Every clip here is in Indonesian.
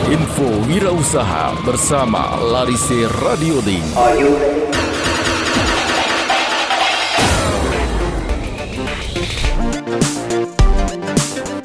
Info Wirausaha bersama Larise Radio Link.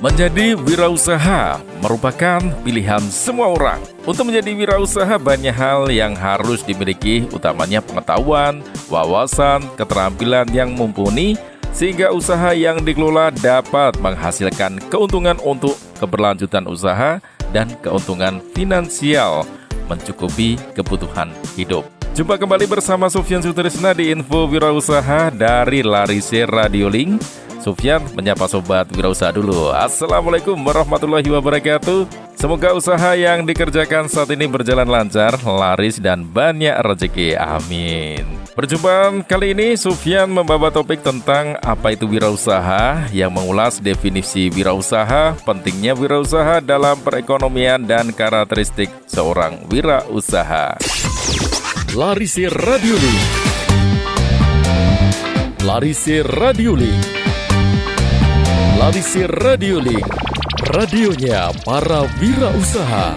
Menjadi wirausaha merupakan pilihan semua orang. Untuk menjadi wirausaha banyak hal yang harus dimiliki, utamanya pengetahuan, wawasan, keterampilan yang mumpuni, sehingga usaha yang dikelola dapat menghasilkan keuntungan untuk keberlanjutan usaha dan keuntungan finansial mencukupi kebutuhan hidup. Jumpa kembali bersama Sufyan Sutrisna di Info Wirausaha dari Larise Radio Link. Sufyan menyapa sobat wirausaha dulu. Assalamualaikum warahmatullahi wabarakatuh. Semoga usaha yang dikerjakan saat ini berjalan lancar, laris dan banyak rezeki. Amin. Perjumpaan kali ini Sufyan membawa topik tentang apa itu wirausaha, yang mengulas definisi wirausaha, pentingnya wirausaha dalam perekonomian dan karakteristik seorang wirausaha. Larise Radio Link. Larise Radio Link. Larise Radio Link, radionya para wirausaha.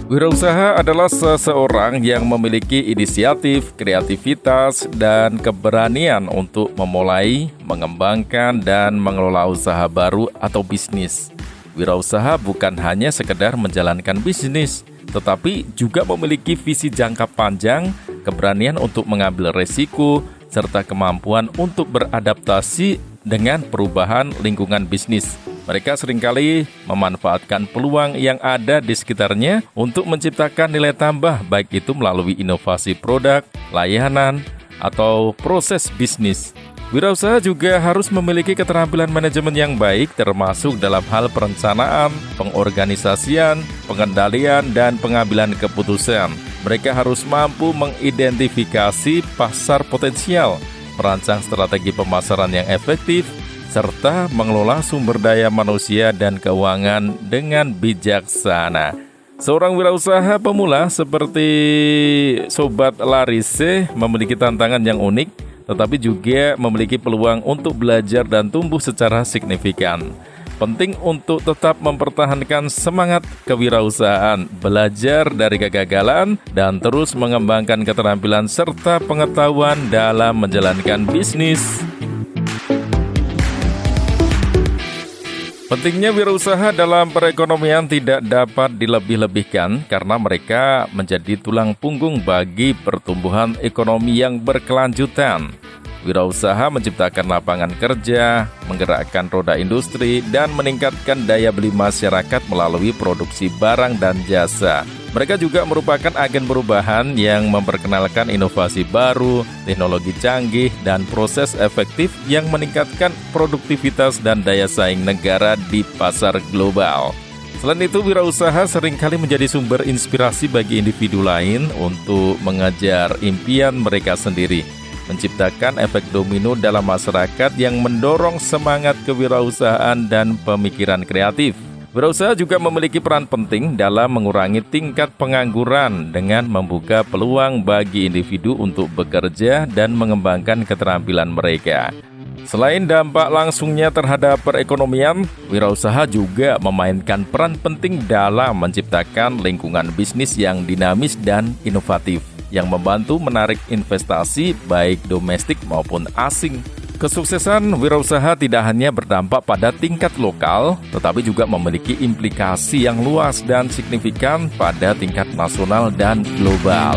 Wirausaha adalah seseorang yang memiliki inisiatif, kreativitas, dan keberanian untuk memulai, mengembangkan, dan mengelola usaha baru atau bisnis. Wirausaha bukan hanya sekedar menjalankan bisnis, tetapi juga memiliki visi jangka panjang, keberanian untuk mengambil resiko, serta kemampuan untuk beradaptasi dengan perubahan lingkungan bisnis. Mereka seringkali memanfaatkan peluang yang ada di sekitarnya untuk menciptakan nilai tambah, baik itu melalui inovasi produk, layanan, atau proses bisnis. Wirausaha juga harus memiliki keterampilan manajemen yang baik, termasuk dalam hal perencanaan, pengorganisasian, pengendalian, dan pengambilan keputusan. Mereka harus mampu mengidentifikasi pasar potensial, merancang strategi pemasaran yang efektif, serta mengelola sumber daya manusia dan keuangan dengan bijaksana. Seorang wirausaha pemula seperti Sobat Larise memiliki tantangan yang unik, tetapi juga memiliki peluang untuk belajar dan tumbuh secara signifikan. Penting untuk tetap mempertahankan semangat kewirausahaan, belajar dari kegagalan, dan terus mengembangkan keterampilan serta pengetahuan dalam menjalankan bisnis. Pentingnya wirausaha dalam perekonomian tidak dapat dilebih-lebihkan karena mereka menjadi tulang punggung bagi pertumbuhan ekonomi yang berkelanjutan. Wirausaha menciptakan lapangan kerja, menggerakkan roda industri, dan meningkatkan daya beli masyarakat melalui produksi barang dan jasa. Mereka juga merupakan agen perubahan yang memperkenalkan inovasi baru, teknologi canggih, dan proses efektif yang meningkatkan produktivitas dan daya saing negara di pasar global. Selain itu, wirausaha seringkali menjadi sumber inspirasi bagi individu lain untuk mengejar impian mereka sendiri, menciptakan efek domino dalam masyarakat yang mendorong semangat kewirausahaan dan pemikiran kreatif. Wirausaha juga memiliki peran penting dalam mengurangi tingkat pengangguran dengan membuka peluang bagi individu untuk bekerja dan mengembangkan keterampilan mereka. Selain dampak langsungnya terhadap perekonomian, wirausaha juga memainkan peran penting dalam menciptakan lingkungan bisnis yang dinamis dan inovatif, yang membantu menarik investasi baik domestik maupun asing. Kesuksesan wirausaha tidak hanya berdampak pada tingkat lokal, tetapi juga memiliki implikasi yang luas dan signifikan pada tingkat nasional dan global.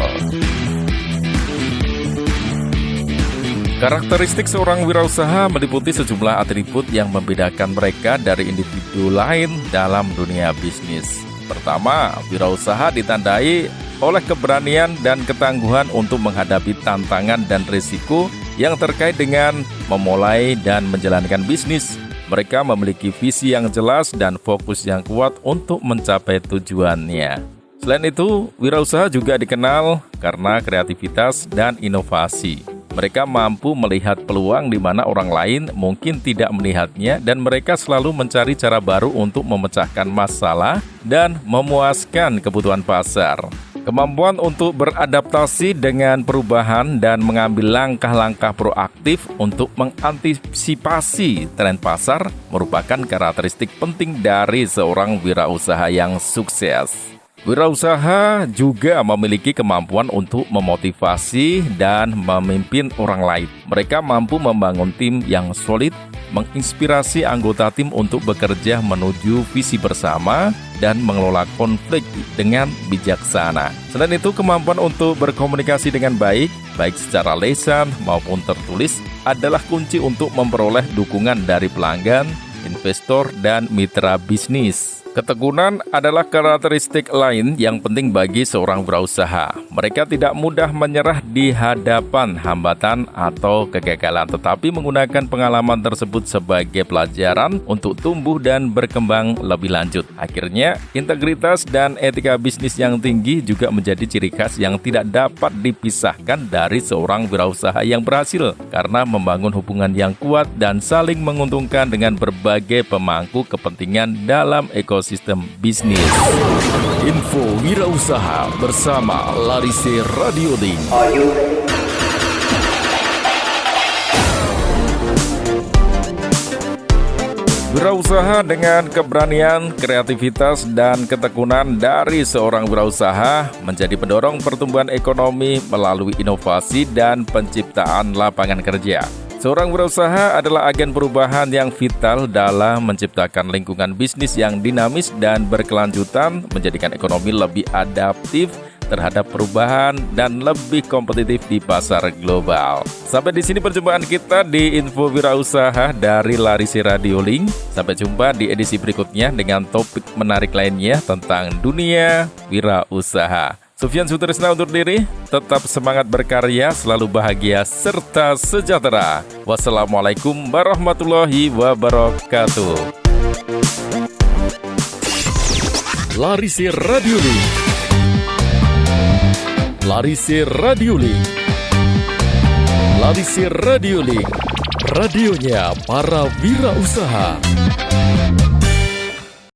Karakteristik seorang wirausaha meliputi sejumlah atribut yang membedakan mereka dari individu lain dalam dunia bisnis. Pertama, wirausaha ditandai oleh keberanian dan ketangguhan untuk menghadapi tantangan dan risiko yang terkait dengan memulai dan menjalankan bisnis. Mereka memiliki visi yang jelas dan fokus yang kuat untuk mencapai tujuannya. Selain itu, wirausaha juga dikenal karena kreativitas dan inovasi. Mereka mampu melihat peluang di mana orang lain mungkin tidak melihatnya, dan mereka selalu mencari cara baru untuk memecahkan masalah dan memuaskan kebutuhan pasar. Kemampuan untuk beradaptasi dengan perubahan dan mengambil langkah-langkah proaktif untuk mengantisipasi tren pasar merupakan karakteristik penting dari seorang wirausaha yang sukses. Wirausaha juga memiliki kemampuan untuk memotivasi dan memimpin orang lain. Mereka mampu membangun tim yang solid, menginspirasi anggota tim untuk bekerja menuju visi bersama, dan mengelola konflik dengan bijaksana. Selain itu, kemampuan untuk berkomunikasi dengan baik secara lisan maupun tertulis, adalah kunci untuk memperoleh dukungan dari pelanggan, investor, dan mitra bisnis. Ketekunan adalah karakteristik lain yang penting bagi seorang wirausaha. Mereka tidak mudah menyerah di hadapan hambatan atau kegagalan, tetapi menggunakan pengalaman tersebut sebagai pelajaran untuk tumbuh dan berkembang lebih lanjut. Akhirnya, integritas dan etika bisnis yang tinggi juga menjadi ciri khas yang tidak dapat dipisahkan dari seorang wirausaha yang berhasil, karena membangun hubungan yang kuat dan saling menguntungkan dengan berbagai pemangku kepentingan dalam ekosistem bisnis. Info wirausaha bersama Larise Radiolink. Wirausaha dengan keberanian, kreativitas, dan ketekunan dari seorang wirausaha menjadi pendorong pertumbuhan ekonomi melalui inovasi dan penciptaan lapangan kerja. Seorang wirausaha adalah agen perubahan yang vital dalam menciptakan lingkungan bisnis yang dinamis dan berkelanjutan, menjadikan ekonomi lebih adaptif terhadap perubahan dan lebih kompetitif di pasar global. Sampai di sini perjumpaan kita di Info Wirausaha dari Larise Radiolink. Sampai jumpa di edisi berikutnya dengan topik menarik lainnya tentang dunia wirausaha. Sufyan Sutrisna undur diri, tetap semangat berkarya, selalu bahagia, serta sejahtera. Wassalamualaikum warahmatullahi wabarakatuh. Larise Radiolink. Larise Radiolink. Larise Radiolink. Radionya para wirausaha.